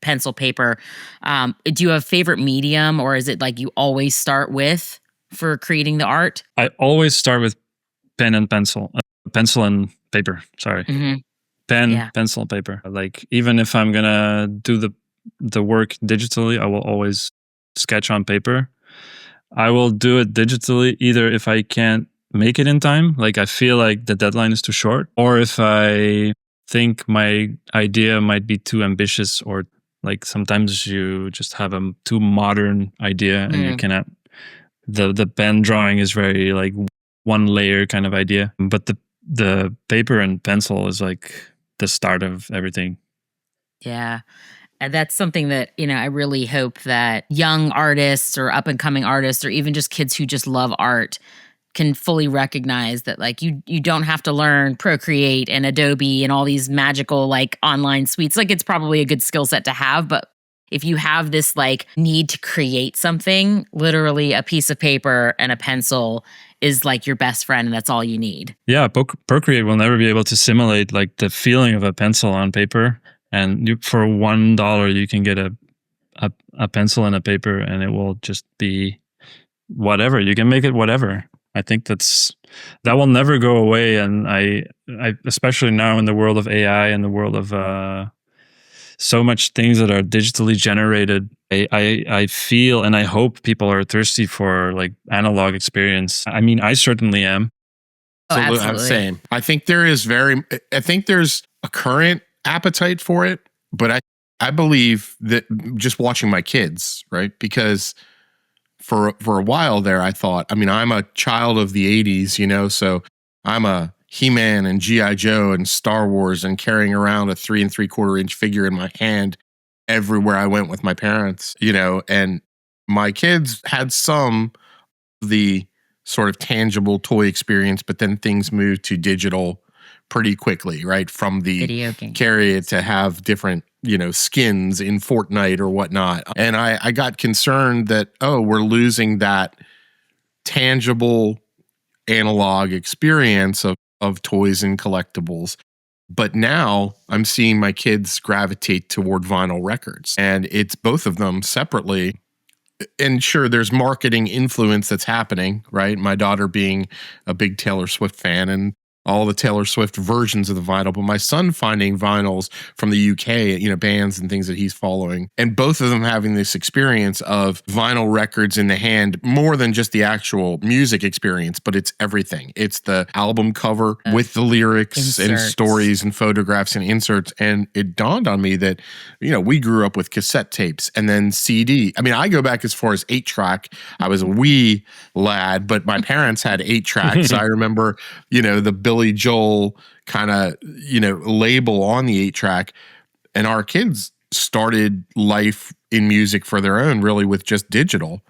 Speaker 2: pencil, paper. Do you have a favorite medium, or is it like you always start with for creating the art?
Speaker 3: I always start with pen and pencil and paper. Sorry.
Speaker 2: Mm-hmm.
Speaker 3: Pen, pencil, paper. Like even if I'm gonna do the work digitally, I will always sketch on paper. I will do it digitally either if I can't make it in time, like I feel like the deadline is too short, or if I think my idea might be too ambitious, or like sometimes you just have a too modern idea and you cannot. The pen drawing is very like one layer kind of idea, but the paper and pencil is like the start of everything.
Speaker 2: Yeah. And that's something that, I really hope that young artists or up and coming artists or even just kids who just love art can fully recognize that like you don't have to learn Procreate and Adobe and all these magical like online suites. Like it's probably a good skill set to have, but if you have this like need to create something, literally a piece of paper and a pencil is like your best friend and that's all you need.
Speaker 3: Yeah, Procreate will never be able to simulate like the feeling of a pencil on paper. And for $1, you can get a pencil and a paper, and it will just be whatever. You can make it whatever. I think that will never go away. And I especially now in the world of AI and the world of so much things that are digitally generated, I feel and I hope people are thirsty for like analog experience. I mean, I certainly am.
Speaker 2: Oh, absolutely.
Speaker 1: Same. I think there's a current appetite for it, but I believe that just watching my kids, right? Because for a while there, I thought, I mean, I'm a child of the 80s, so I'm a He-Man and G.I. Joe and Star Wars and carrying around a 3 3/4 inch figure in my hand everywhere I went with my parents, and my kids had some of the sort of tangible toy experience, but then things moved to digital pretty quickly, right? From the
Speaker 2: video game,
Speaker 1: carry it to have different, skins in Fortnite or whatnot. And I got concerned that, we're losing that tangible analog experience of toys and collectibles. But now I'm seeing my kids gravitate toward vinyl records, and it's both of them separately. And sure, there's marketing influence that's happening, right? My daughter being a big Taylor Swift fan and all the Taylor Swift versions of the vinyl, but my son finding vinyls from the UK, bands and things that he's following, and both of them having this experience of vinyl records in the hand, more than just the actual music experience, but it's everything. It's the album cover with the lyrics and stories and photographs and inserts. And it dawned on me that, we grew up with cassette tapes and then CD. I mean, I go back as far as 8-track. I was a wee lad, but my parents had 8-tracks. I remember, the Billy Joel kind of, label on the 8-track. And our kids started life in music for their own, really, with just digital.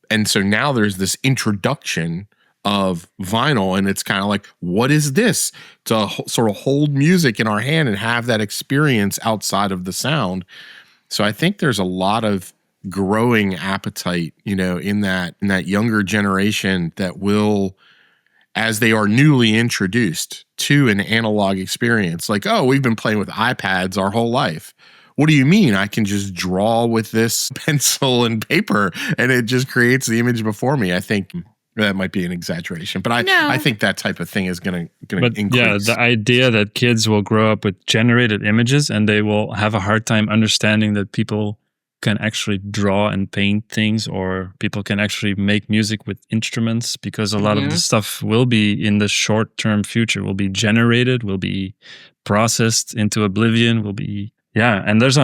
Speaker 1: And so now there's this introduction of vinyl, and it's kind of like, what is this? To sort of hold music in our hand and have that experience outside of the sound. So I think there's a lot of growing appetite, in that younger generation that will, as they are newly introduced to an analog experience, like, we've been playing with iPads our whole life. What do you mean? I can just draw with this pencil and paper and it just creates the image before me. I think that might be an exaggeration, but I think that type of thing is going to increase.
Speaker 3: Yeah, the idea that kids will grow up with generated images and they will have a hard time understanding that people can actually draw and paint things, or people can actually make music with instruments, because a lot of the stuff will be in the short-term future, will be generated, will be processed into oblivion, will be, and there's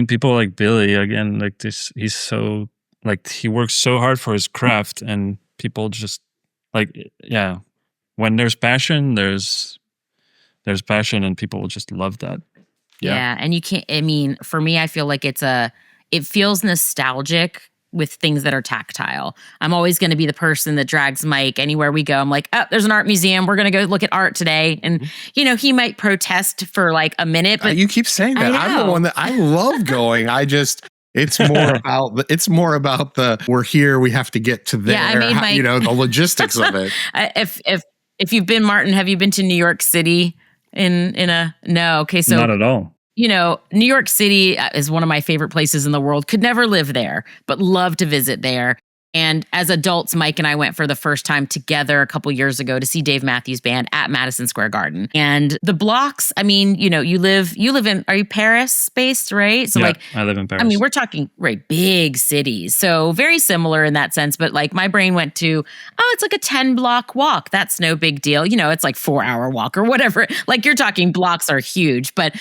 Speaker 3: people like Billy, again, like this, he's so, like, he works so hard for his craft, and people just, like, when there's passion, there's passion, and people will just love that.
Speaker 2: Yeah. And you can't, for me, I feel like it feels nostalgic with things that are tactile. I'm always going to be the person that drags Mike anywhere we go. I'm like, there's an art museum. We're going to go look at art today. And, he might protest for like a minute, but
Speaker 1: you keep saying that. I'm the one that I love going. It's more about the, we're here, we have to get to there. Yeah, the logistics of it.
Speaker 2: If you've been, Maarten, have you been to New York City? No. Okay. So
Speaker 3: not at all.
Speaker 2: New York City is one of my favorite places in the world. Could never live there, but love to visit there. And as adults, Mike and I went for the first time together a couple years ago to see Dave Matthews Band at Madison Square Garden. And the blocks, you live in, are you Paris based, right? So
Speaker 3: I live in Paris.
Speaker 2: We're talking big cities. So very similar in that sense. But like my brain went to, it's like a 10-block walk. That's no big deal. It's like 4-hour walk or whatever. Like you're talking blocks are huge. But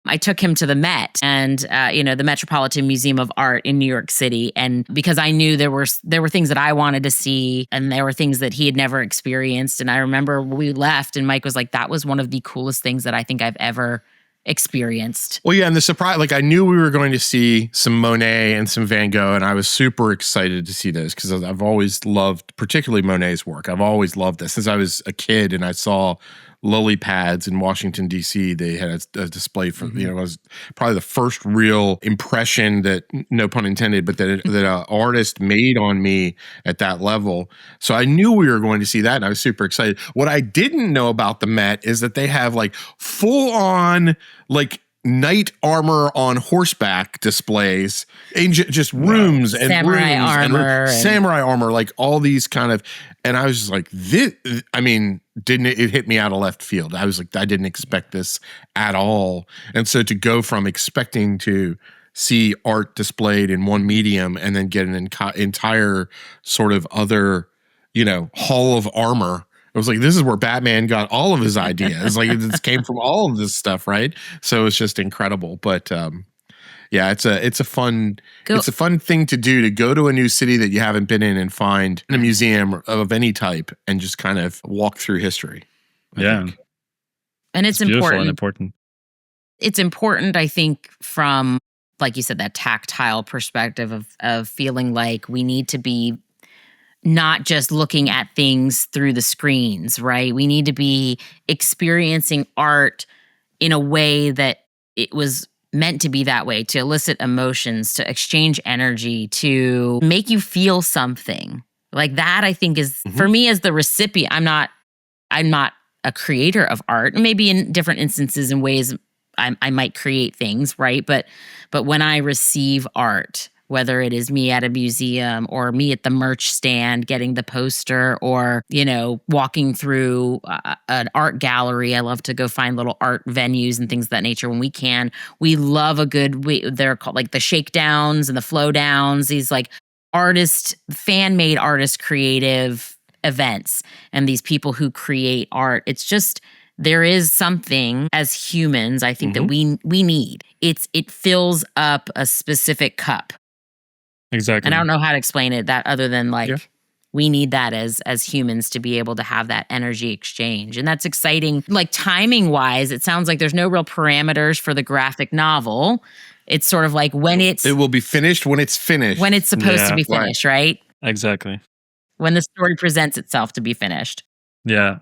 Speaker 2: I took him to the Met and, the Metropolitan Museum of Art in New York City. And because I knew there were things that I wanted to see and there were things that he had never experienced. And I remember we left and Mike was like, that was one of the coolest things that I think I've ever experienced.
Speaker 1: Well, yeah, and the surprise, like I knew we were going to see some Monet and some Van Gogh, and I was super excited to see those because I've always loved, particularly Monet's work. I've always loved this since I was a kid, and I saw lily pads in Washington, D.C. They had a display for, it was probably the first real impression that, no pun intended, but that an artist made on me at that level. So I knew we were going to see that, and I was super excited. What I didn't know about the Met is that they have like full on like knight armor on horseback displays, and just rooms and
Speaker 2: samurai
Speaker 1: rooms
Speaker 2: armor
Speaker 1: and samurai armor, like all these kind of, and I was just like, this, I mean, didn't it hit me out of left field? I was like, I didn't expect this at all. And so to go from expecting to see art displayed in one medium and then get an entire sort of other, hall of armor. It was like, this is where Batman got all of his ideas. Like it came from all of this stuff, right? So it's just incredible. But yeah, it's a fun thing to do, to go to a new city that you haven't been in and find a museum of any type and just kind of walk through history. I think.
Speaker 2: And it's
Speaker 3: beautiful and important.
Speaker 2: It's important, I think, from, like you said, that tactile perspective of feeling like we need to be not just looking at things through the screens, right? We need to be experiencing art in a way that it was meant to be that way, to elicit emotions, to exchange energy, to make you feel something. Like that, I think, is for me as the recipient. I'm not a creator of art. Maybe in different instances and ways I might create things, right? But when I receive art, whether it is me at a museum or me at the merch stand getting the poster, or, walking through an art gallery. I love to go find little art venues and things of that nature when we can. We love they're called like the shakedowns and the flow downs, these like fan-made artist creative events, and these people who create art. It's just, there is something as humans, I think, that we need. It fills up a specific cup.
Speaker 3: Exactly.
Speaker 2: And I don't know how to explain it that other than we need that as humans to be able to have that energy exchange. And that's exciting. Like timing wise, it sounds like there's no real parameters for the graphic novel. It's sort of like it
Speaker 1: will be finished when it's finished.
Speaker 2: When it's supposed to be finished, right?
Speaker 3: Exactly.
Speaker 2: When the story presents itself to be finished.
Speaker 3: Yeah.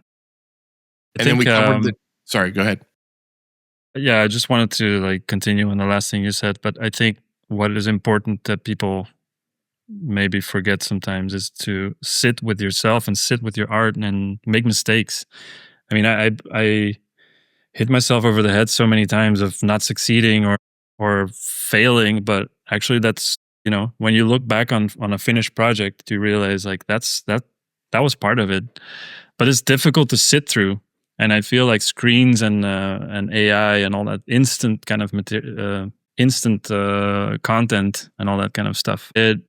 Speaker 1: Then we covered sorry, go ahead.
Speaker 3: Yeah, I just wanted to continue on the last thing you said, but I think what is important that people maybe forget sometimes is to sit with yourself and sit with your art and make mistakes. I mean, I hit myself over the head so many times of not succeeding or failing, but actually that's, when you look back on a finished project, you realize that was part of it. But it's difficult to sit through. And I feel like screens and AI and all that instant kind of instant content and all that kind of stuff, it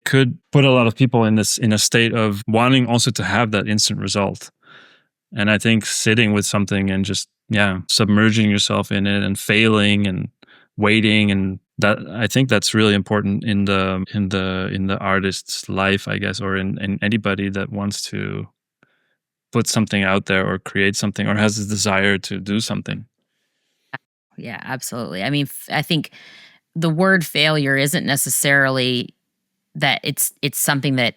Speaker 3: could put a lot of people in a state of wanting also to have that instant result. And I think sitting with something and just submerging yourself in it and failing and waiting, and that, I think that's really important in the artist's life, I guess, or in anybody that wants to put something out there or create something or has a desire to do something.
Speaker 2: Yeah, absolutely. I mean, I think the word failure isn't necessarily that it's something that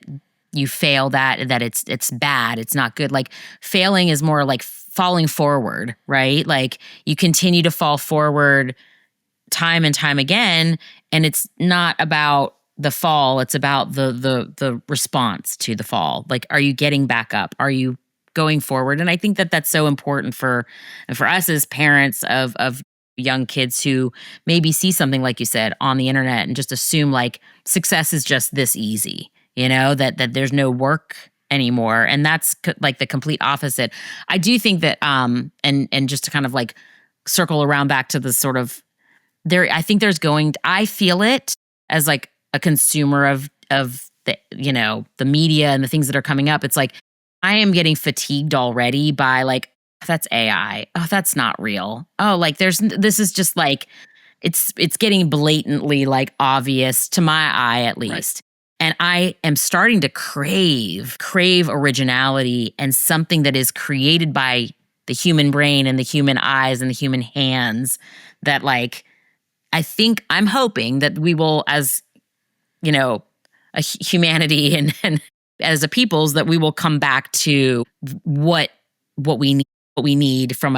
Speaker 2: you failed at, that it's bad, it's not good. Like failing is more like falling forward, right? Like you continue to fall forward time and time again, and it's not about the fall, it's about the response to the fall. Like, are you getting back up? Are you going forward? And I think that that's so important for us as parents of young kids who maybe see something, like you said, on the internet and just assume like success is just this easy, that there's no work anymore. And that's like the complete opposite. I do think that, and just to kind of like circle around back to the sort of I feel it as like a consumer of the, the media and the things that are coming up. It's like, I am getting fatigued already by like, that's AI. Oh, that's not real. Oh, like this is just like, it's getting blatantly like obvious to my eye at least. Right. And I am starting to crave originality and something that is created by the human brain and the human eyes and the human hands that like, I'm hoping that we will, as a humanity and as a peoples, that we will come back to what we need from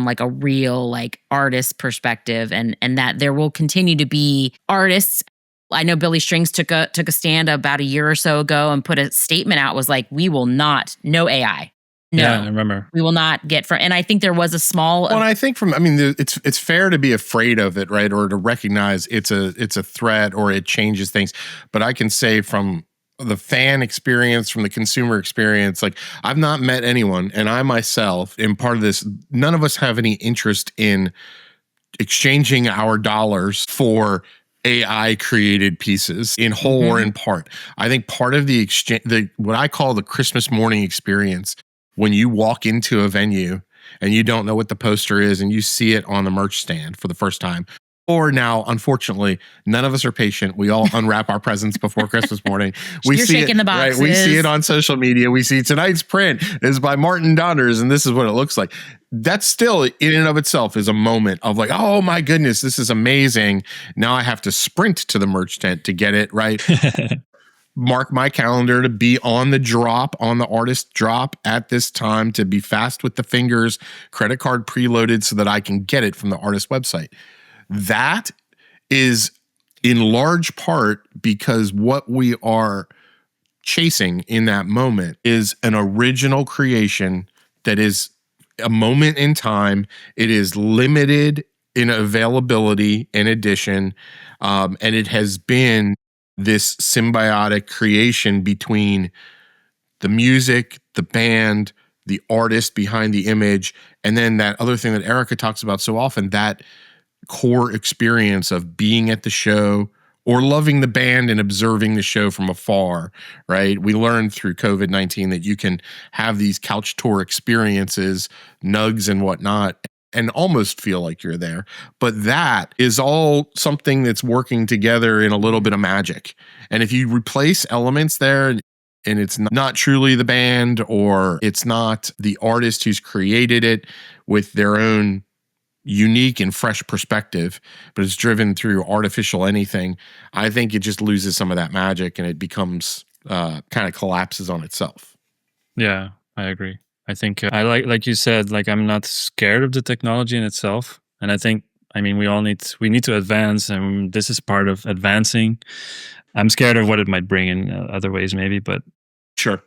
Speaker 2: like a real like artist perspective, and that there will continue to be artists. I know Billy Strings took a stand about a year or so ago and put a statement out, was like, we will not, no AI. No,
Speaker 3: yeah, I remember.
Speaker 2: We will not get from, and I think there was a small.
Speaker 1: Well, and I think it's fair to be afraid of it, right, or to recognize it's a threat or it changes things. But I can say from the fan experience, from the consumer experience, like I've not met anyone, and I myself am part of this. None of us have any interest in exchanging our dollars for AI created pieces in whole or in part. I think part of the exchange, what I call the Christmas morning experience, when you walk into a venue and you don't know what the poster is and you see it on the merch stand for the first time. Or now, unfortunately, none of us are patient. We all unwrap our presents before Christmas morning.
Speaker 2: You're shaking the boxes.
Speaker 1: Right? We see it on social media. We see tonight's print is by Maarten Donders, and this is what it looks like. That still, in and of itself, is a moment of like, oh my goodness, this is amazing. Now I have to sprint to the merch tent to get it, right? Mark my calendar to be on the artist drop at this time, to be fast with the fingers, credit card preloaded so that I can get it from the artist website. That is in large part because what we are chasing in that moment is an original creation that is a moment in time. It is limited in availability and edition, and it has been this symbiotic creation between the music, the band, the artist behind the image, and then that other thing that Erica talks about so often, that core experience of being at the show or loving the band and observing the show from afar, right? We learned through COVID-19 that you can have these couch tour experiences, nugs and whatnot, and almost feel like you're there. But that is all something that's working together in a little bit of magic. And if you replace elements there, and it's not truly the band, or it's not the artist who's created it with their own unique and fresh perspective, but it's driven through artificial anything, I think it just loses some of that magic and it becomes kind of collapses on itself.
Speaker 3: Yeah, I agree. I think I like you said, like I'm not scared of the technology in itself, and I think we need to advance, and this is part of advancing. I'm scared of what it might bring in other ways, maybe, but
Speaker 1: sure.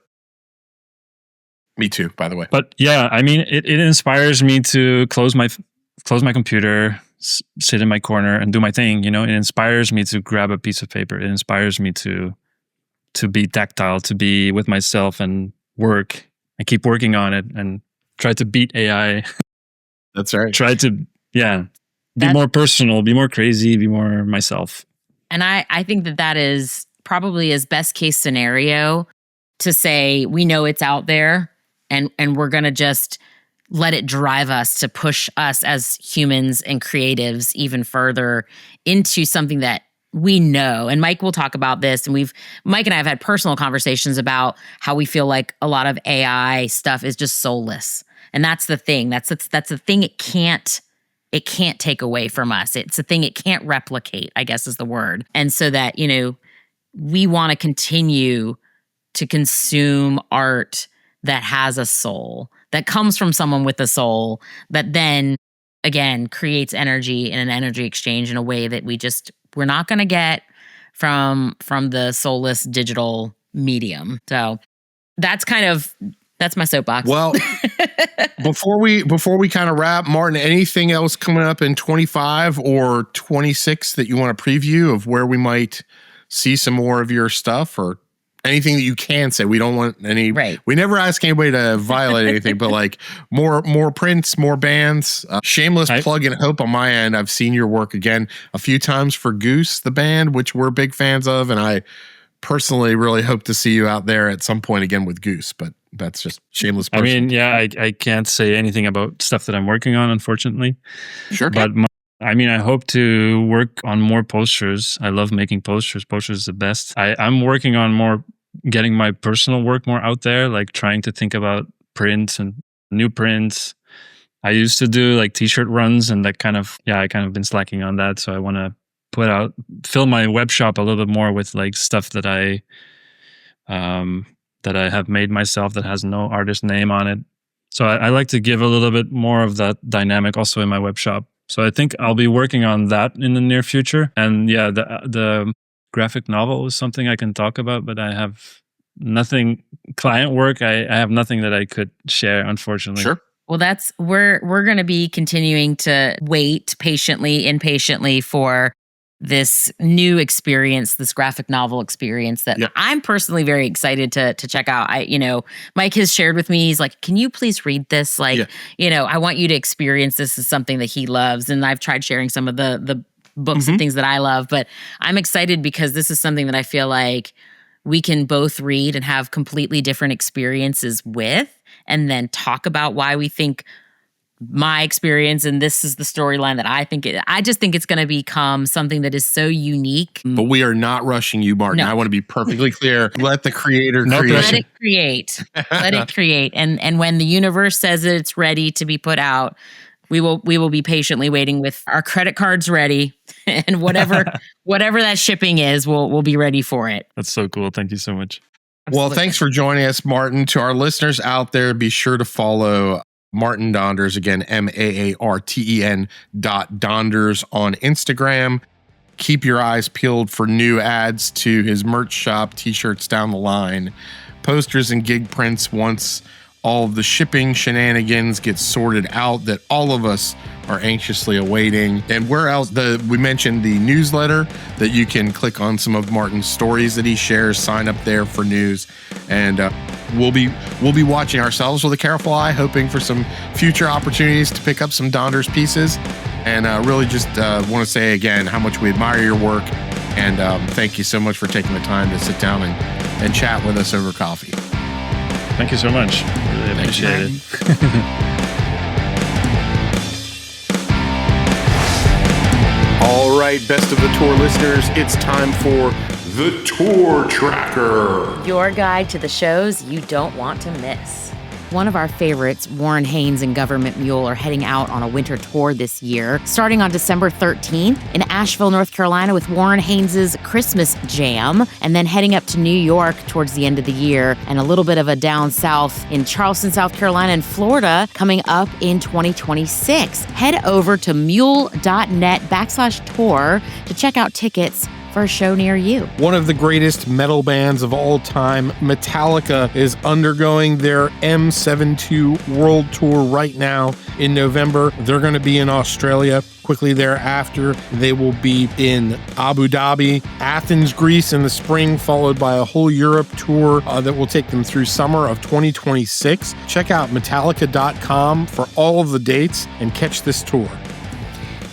Speaker 1: Me too, by the way.
Speaker 3: But yeah, it inspires me to close my computer, sit in my corner and do my thing. It inspires me to grab a piece of paper. It inspires me to be tactile, to be with myself and work and keep working on it and try to beat AI.
Speaker 1: That's right.
Speaker 3: Try to, be more personal, be more crazy, be more myself.
Speaker 2: And I think that is probably his best case scenario, to say, we know it's out there and we're going to just let it drive us to push us as humans and creatives even further into something that we know. And Mike will talk about this. And Mike and I have had personal conversations about how we feel like a lot of AI stuff is just soulless. And that's the thing. That's the thing it can't take away from us. It's a thing it can't replicate, I guess is the word. And so that, we want to continue to consume art that has a soul, that comes from someone with a soul, that then again creates energy in an energy exchange in a way that we're not going to get from the soulless digital medium. So that's my soapbox.
Speaker 1: Well, before we kind of wrap, Maarten, anything else coming up in 25 or 26 that you want to preview of where we might see some more of your stuff, or anything that you can say? We don't want any.
Speaker 2: Right.
Speaker 1: We never ask anybody to violate anything, but like more prints, more bands. Shameless plug and hope on my end. I've seen your work again a few times for Goose, the band, which we're big fans of, and I personally really hope to see you out there at some point again with Goose. But that's just shameless.
Speaker 3: I can't say anything about stuff that I'm working on, unfortunately.
Speaker 1: Sure.
Speaker 3: But I hope to work on more posters. I love making posters. Posters is the best. I'm working on getting my personal work more out there, like trying to think about print and new prints. I used to do like t-shirt runs, and I kind of been slacking on that. So I want to fill my web shop a little bit more with like stuff that I have made myself that has no artist name on it. So I like to give a little bit more of that dynamic also in my web shop. So I think I'll be working on that in the near future. And yeah, the graphic novel is something I can talk about, but I have nothing client work. I have nothing that I could share, unfortunately.
Speaker 1: Sure.
Speaker 2: Well, we're going to be continuing to wait impatiently for this new experience, this graphic novel experience that I'm personally very excited to check out. Mike has shared with me, he's like, can you please read this? I want you to experience this as something that he loves. And I've tried sharing some of the books and things that I love, but I'm excited because this is something that I feel like we can both read and have completely different experiences with, and then talk about why we think my experience and this is the storyline that I just think it's going to become something that is so unique.
Speaker 1: But we are not rushing you, Maarten.
Speaker 2: No.
Speaker 1: I want to be perfectly clear. Let the creator create.
Speaker 2: Let it create. Let it create. And when the universe says that it's ready to be put out, we will be patiently waiting with our credit cards ready, and whatever that shipping is, we'll be ready for it.
Speaker 3: That's so cool. Thank you so much.
Speaker 1: Well, thanks for joining us, Maarten. To our listeners out there, be sure to follow Maarten Donders, again, MAARTEN.Donders on Instagram. Keep your eyes peeled for new ads to his merch shop, t-shirts down the line, posters and gig prints once all of the shipping shenanigans get sorted out that all of us are anxiously awaiting. And where else? We mentioned the newsletter that you can click on some of Maarten's stories that he shares, sign up there for news. And we'll be watching ourselves with a careful eye, hoping for some future opportunities to pick up some Donders pieces. And really just want to say again how much we admire your work. And thank you so much for taking the time to sit down and chat with us over coffee.
Speaker 3: Thank you so much. Really appreciate it.
Speaker 1: All right, Best of the Tour listeners, it's time for the Tour Tracker.
Speaker 2: Your guide to the shows you don't want to miss. One of our favorites, Warren Haynes and Government Mule, are heading out on a winter tour this year, starting on December 13th in Asheville, North Carolina with Warren Haynes' Christmas Jam, and then heading up to New York towards the end of the year, and a little bit of a down south in Charleston, South Carolina and Florida coming up in 2026. Head over to mule.net/tour to check out tickets for a show near you.
Speaker 4: One of the greatest metal bands of all time, Metallica, is undergoing their M72 World Tour right now in November. They're going to be in Australia. Quickly thereafter, they will be in Abu Dhabi, Athens, Greece in the spring, followed by a whole Europe tour that will take them through summer of 2026. Check out Metallica.com for all of the dates and catch this tour.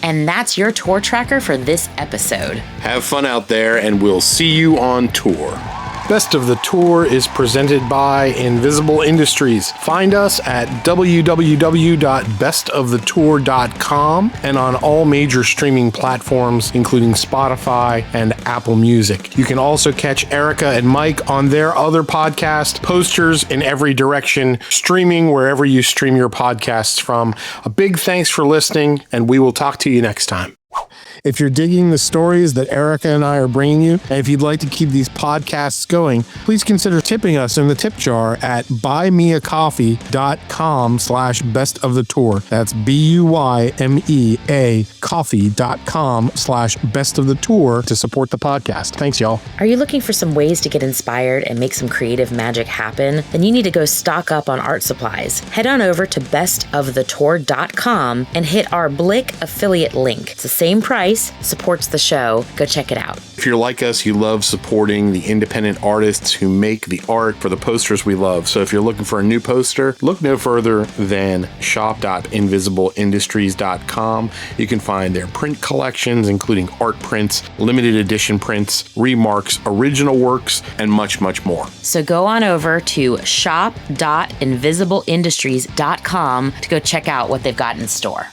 Speaker 2: And that's your tour tracker for this episode.
Speaker 1: Have fun out there, and we'll see you on tour.
Speaker 4: Best of the Tour is presented by Invisible Industries. Find us at www.bestofthettour.com and on all major streaming platforms, including Spotify and Apple Music. You can also catch Erica and Mike on their other podcast, Posters in Every Direction, streaming wherever you stream your podcasts from. A big thanks for listening, and we will talk to you next time. If you're digging the stories that Erica and I are bringing you, and if you'd like to keep these podcasts going, please consider tipping us in the tip jar at buymeacoffee.com/bestofthettour. That's BUYMEA coffee.com/bestofthettour to support the podcast. Thanks, y'all.
Speaker 2: Are you looking for some ways to get inspired and make some creative magic happen? Then you need to go stock up on art supplies. Head on over to bestofthettour.com and hit our Blick affiliate link. It's the same price, supports the show. Go check it out.
Speaker 1: If you're like us, you love supporting the independent artists who make the art for the posters we love. So if you're looking for a new poster, look no further than shop.invisibleindustries.com. You can find their print collections, including art prints, limited edition prints, remarks, original works, and much, much more.
Speaker 2: So go on over to shop.invisibleindustries.com to go check out what they've got in store.